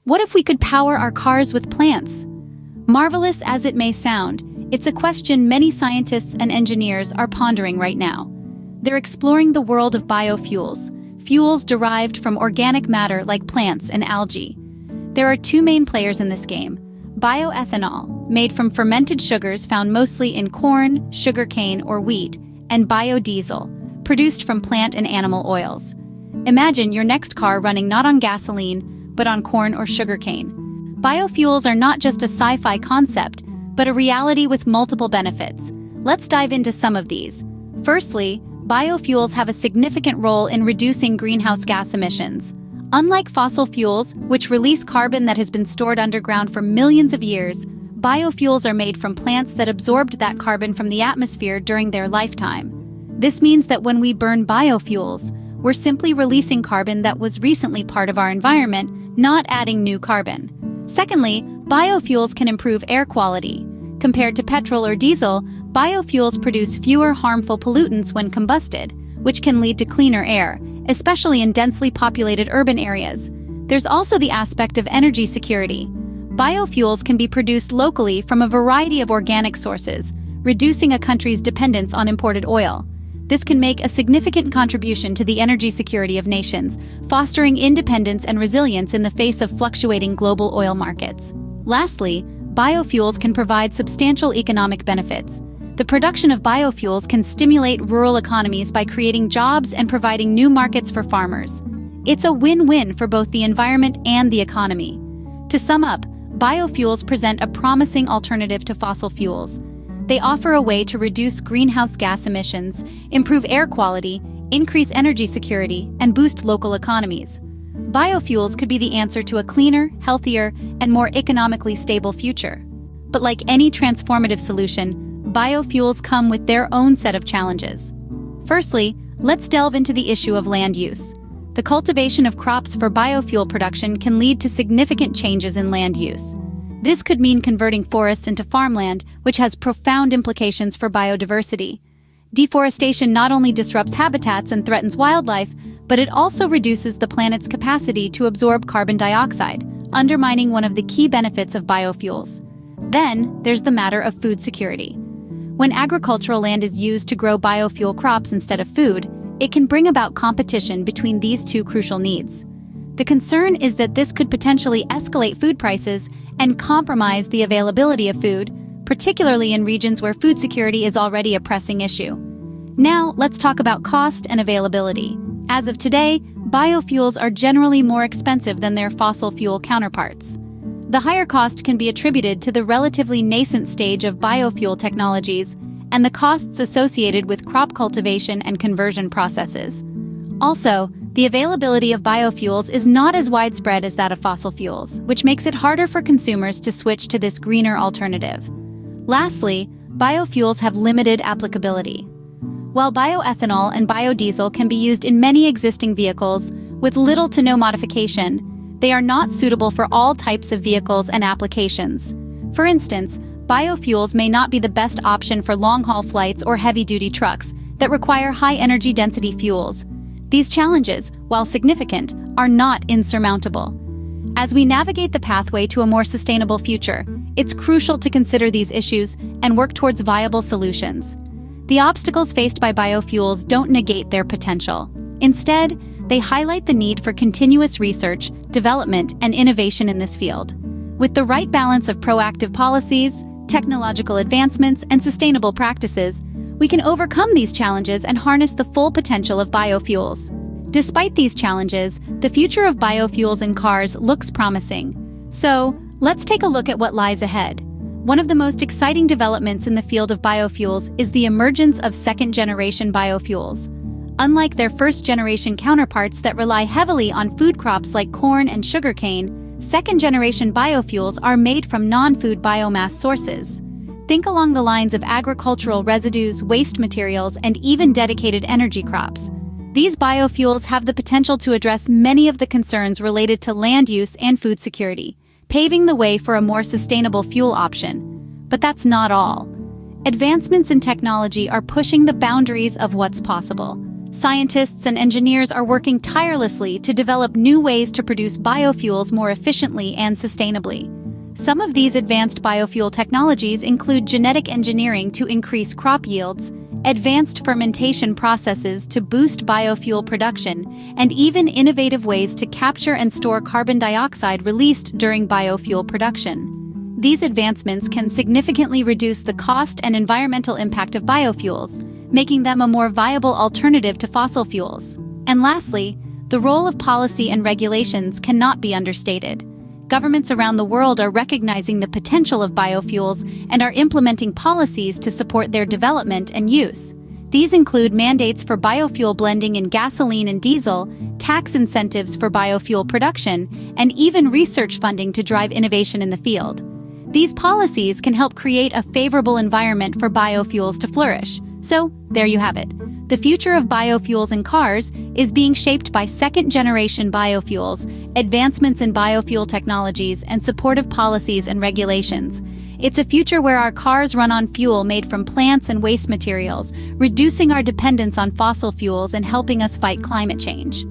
What if we could power our cars with plants? Marvelous as it may sound, it's a question many scientists and engineers are pondering right now. They're exploring the world of biofuels, fuels derived from organic matter like plants and algae. There are two main players in this game: bioethanol, made from fermented sugars found mostly in corn, sugarcane, or wheat, and biodiesel, produced from plant and animal oils. Imagine your next car running not on gasoline, but on corn or sugarcane. Biofuels are not just a sci-fi concept, but a reality with multiple benefits. Let's dive into some of these. Firstly, biofuels have a significant role in reducing greenhouse gas emissions. Unlike fossil fuels, which release carbon that has been stored underground for millions of years, biofuels are made from plants that absorbed that carbon from the atmosphere during their lifetime. This means that when we burn biofuels, we're simply releasing carbon that was recently part of our environment, not adding new carbon. Secondly, biofuels can improve air quality. Compared to petrol or diesel, biofuels produce fewer harmful pollutants when combusted, which can lead to cleaner air, especially in densely populated urban areas. There's also the aspect of energy security. Biofuels can be produced locally from a variety of organic sources, reducing a country's dependence on imported oil. This can make a significant contribution to the energy security of nations, fostering independence and resilience in the face of fluctuating global oil markets. Lastly, biofuels can provide substantial economic benefits. The production of biofuels can stimulate rural economies by creating jobs and providing new markets for farmers. It's a win-win for both the environment and the economy. To sum up, biofuels present a promising alternative to fossil fuels. They offer a way to reduce greenhouse gas emissions, improve air quality, increase energy security, and boost local economies. Biofuels could be the answer to a cleaner, healthier, and more economically stable future. But like any transformative solution, biofuels come with their own set of challenges. Firstly, let's delve into the issue of land use. The cultivation of crops for biofuel production can lead to significant changes in land use. This could mean converting forests into farmland, which has profound implications for biodiversity. Deforestation not only disrupts habitats and threatens wildlife, but it also reduces the planet's capacity to absorb carbon dioxide, undermining one of the key benefits of biofuels. Then, there's the matter of food security. When agricultural land is used to grow biofuel crops instead of food, it can bring about competition between these two crucial needs. The concern is that this could potentially escalate food prices and compromise the availability of food, particularly in regions where food security is already a pressing issue. Now, let's talk about cost and availability. As of today, biofuels are generally more expensive than their fossil fuel counterparts. The higher cost can be attributed to the relatively nascent stage of biofuel technologies and the costs associated with crop cultivation and conversion processes. Also, the availability of biofuels is not as widespread as that of fossil fuels, which makes it harder for consumers to switch to this greener alternative. Lastly, biofuels have limited applicability. While bioethanol and biodiesel can be used in many existing vehicles with little to no modification, they are not suitable for all types of vehicles and applications. For instance, biofuels may not be the best option for long-haul flights or heavy-duty trucks that require high-energy density fuels. These challenges, while significant, are not insurmountable. As we navigate the pathway to a more sustainable future, it's crucial to consider these issues and work towards viable solutions. The obstacles faced by biofuels don't negate their potential. Instead, they highlight the need for continuous research, development, and innovation in this field. With the right balance of proactive policies, technological advancements, and sustainable practices, we can overcome these challenges and harness the full potential of biofuels. Despite these challenges, the future of biofuels in cars looks promising. So, let's take a look at what lies ahead. One of the most exciting developments in the field of biofuels is the emergence of second-generation biofuels. Unlike their first-generation counterparts that rely heavily on food crops like corn and sugarcane, second-generation biofuels are made from non-food biomass sources. Think along the lines of agricultural residues, waste materials, and even dedicated energy crops. These biofuels have the potential to address many of the concerns related to land use and food security, paving the way for a more sustainable fuel option. But that's not all. Advancements in technology are pushing the boundaries of what's possible. Scientists and engineers are working tirelessly to develop new ways to produce biofuels more efficiently and sustainably. Some of these advanced biofuel technologies include genetic engineering to increase crop yields, advanced fermentation processes to boost biofuel production, and even innovative ways to capture and store carbon dioxide released during biofuel production. These advancements can significantly reduce the cost and environmental impact of biofuels, making them a more viable alternative to fossil fuels. And lastly, the role of policy and regulations cannot be understated. Governments around the world are recognizing the potential of biofuels and are implementing policies to support their development and use. These include mandates for biofuel blending in gasoline and diesel, tax incentives for biofuel production, and even research funding to drive innovation in the field. These policies can help create a favorable environment for biofuels to flourish. So, there you have it. The future of biofuels in cars is being shaped by second-generation biofuels, advancements in biofuel technologies, and supportive policies and regulations. It's a future where our cars run on fuel made from plants and waste materials, reducing our dependence on fossil fuels and helping us fight climate change.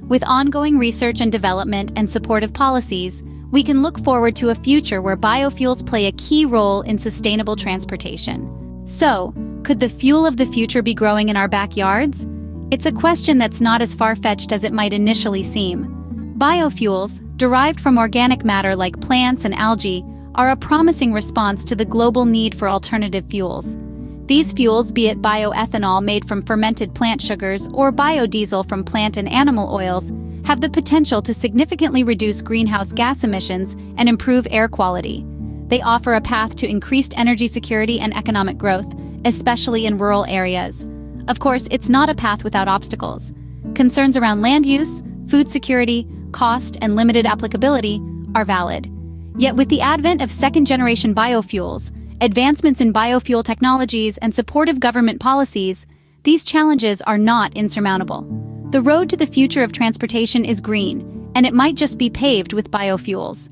With ongoing research and development and supportive policies, we can look forward to a future where biofuels play a key role in sustainable transportation. So, could the fuel of the future be growing in our backyards? It's a question that's not as far-fetched as it might initially seem. Biofuels, derived from organic matter like plants and algae, are a promising response to the global need for alternative fuels. These fuels, be it bioethanol made from fermented plant sugars or biodiesel from plant and animal oils, have the potential to significantly reduce greenhouse gas emissions and improve air quality. They offer a path to increased energy security and economic growth, especially in rural areas. Of course, it's not a path without obstacles. Concerns around land use, food security, cost, and limited applicability are valid. Yet with the advent of second-generation biofuels, advancements in biofuel technologies, and supportive government policies, these challenges are not insurmountable. The road to the future of transportation is green, and it might just be paved with biofuels.